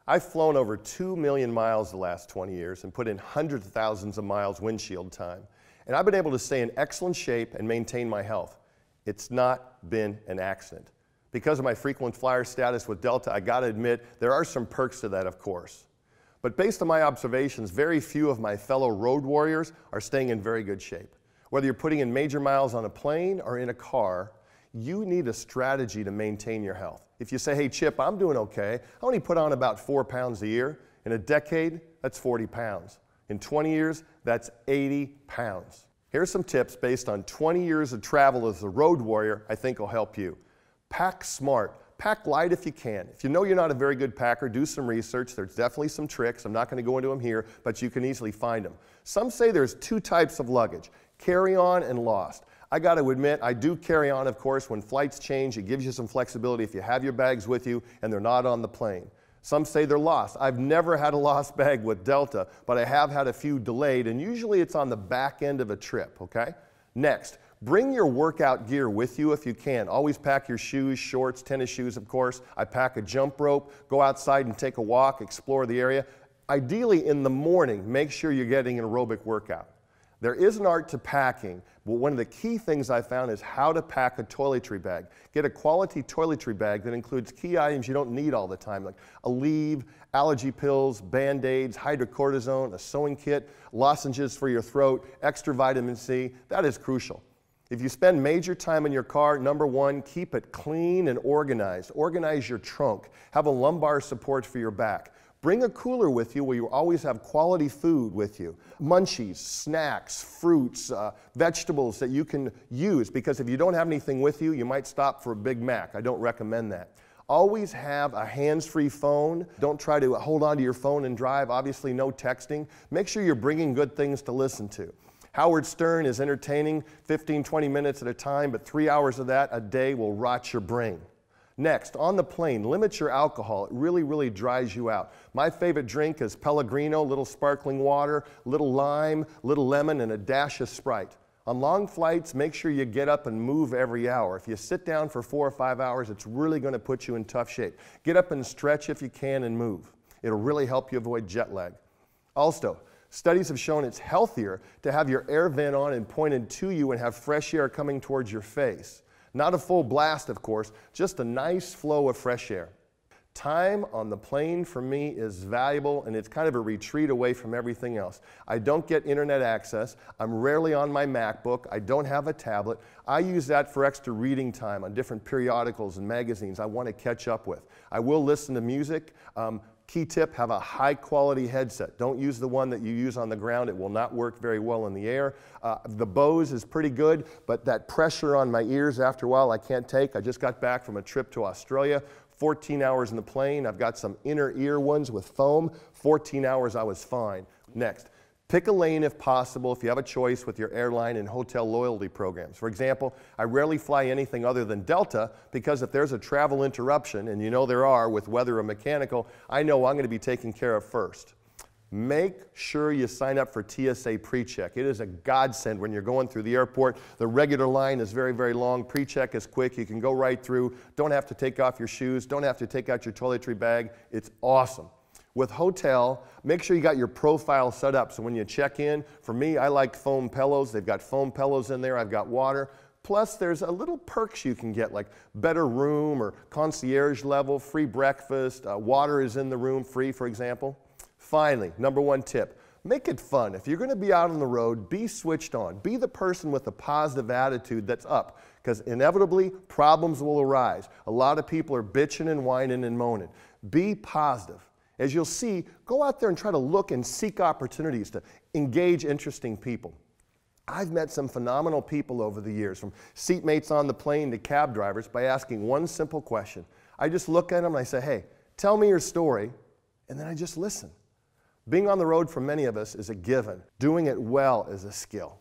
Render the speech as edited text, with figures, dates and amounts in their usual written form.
I've flown over 2 million miles the last 20 years and put in hundreds of thousands of miles windshield time. And I've been able to stay in excellent shape and maintain my health. It's not been an accident. Because of my frequent flyer status with Delta, I gotta admit, there are some perks to that, of course. But based on my observations, very few of my fellow road warriors are staying in very good shape. Whether you're putting in major miles on a plane or in a car, you need a strategy to maintain your health. If you say, hey Chip, I'm doing okay, I only put on about 4 pounds a year. In a decade, that's 40 pounds. In 20 years, that's 80 pounds. Here's some tips based on 20 years of travel as a road warrior I think will help you. Pack smart. Pack light if you can. If you know you're not a very good packer, do some research. There's definitely some tricks. I'm not going to go into them here, but you can easily find them. Some say there's 2 types of luggage, carry-on and lost. I got to admit, I do carry on, of course. When flights change, it gives you some flexibility if you have your bags with you and they're not on the plane. Some say they're lost. I've never had a lost bag with Delta, but I have had a few delayed, and usually it's on the back end of a trip, okay? Next, bring your workout gear with you if you can. Always pack your shoes, shorts, tennis shoes, of course. I pack a jump rope, go outside and take a walk, explore the area. Ideally, in the morning, make sure you're getting an aerobic workout. There is an art to packing, but one of the key things I found is how to pack a toiletry bag. Get a quality toiletry bag that includes key items you don't need all the time, like a leave, allergy pills, Band-Aids, hydrocortisone, a sewing kit, lozenges for your throat, extra vitamin C. That is crucial. If you spend major time in your car, number 1, keep it clean and organized. Organize your trunk. Have a lumbar support for your back. Bring a cooler with you where you always have quality food with you. Munchies, snacks, fruits, vegetables that you can use, because if you don't have anything with you, you might stop for a Big Mac. I don't recommend that. Always have a hands-free phone. Don't try to hold on to your phone and drive. Obviously, no texting. Make sure you're bringing good things to listen to. Howard Stern is entertaining 15, 20 minutes at a time, but 3 hours of that a day will rot your brain. Next, on the plane, limit your alcohol. It really, really dries you out. My favorite drink is Pellegrino, little sparkling water, little lime, little lemon, and a dash of Sprite. On long flights, make sure you get up and move every hour. If you sit down for 4 or 5 hours, it's really going to put you in tough shape. Get up and stretch if you can and move. It'll really help you avoid jet lag. Also, studies have shown it's healthier to have your air vent on and pointed to you and have fresh air coming towards your face. Not a full blast, of course, just a nice flow of fresh air. Time on the plane for me is valuable, and it's kind of a retreat away from everything else. I don't get internet access. I'm rarely on my MacBook. I don't have a tablet. I use that for extra reading time on different periodicals and magazines I want to catch up with. I will listen to music. Key tip, have a high quality headset. Don't use the one that you use on the ground. It will not work very well in the air. The Bose is pretty good, but that pressure on my ears after a while I can't take. I just got back from a trip to Australia, 14 hours in the plane. I've got some inner ear ones with foam. 14 hours I was fine. Next, pick a lane if possible if you have a choice with your airline and hotel loyalty programs. For example, I rarely fly anything other than Delta because if there's a travel interruption, and you know there are with weather or mechanical, I know I'm going to be taken care of first. Make sure you sign up for TSA Pre-Check. It is a godsend when you're going through the airport. The regular line is very, very long. Pre-Check is quick. You can go right through. Don't have to take off your shoes. Don't have to take out your toiletry bag. It's awesome. With hotel, make sure you got your profile set up so when you check in, for me, I like foam pillows. They've got foam pillows in there. I've got water. Plus, there's a little perks you can get, like better room or concierge level, free breakfast, water is in the room free, for example. Finally, number 1 tip, make it fun. If you're going to be out on the road, be switched on. Be the person with a positive attitude that's up, because inevitably, problems will arise. A lot of people are bitching and whining and moaning. Be positive. As you'll see, go out there and try to look and seek opportunities to engage interesting people. I've met some phenomenal people over the years, from seatmates on the plane to cab drivers, by asking one simple question. I just look at them and I say, hey, tell me your story, and then I just listen. Being on the road for many of us is a given. Doing it well is a skill.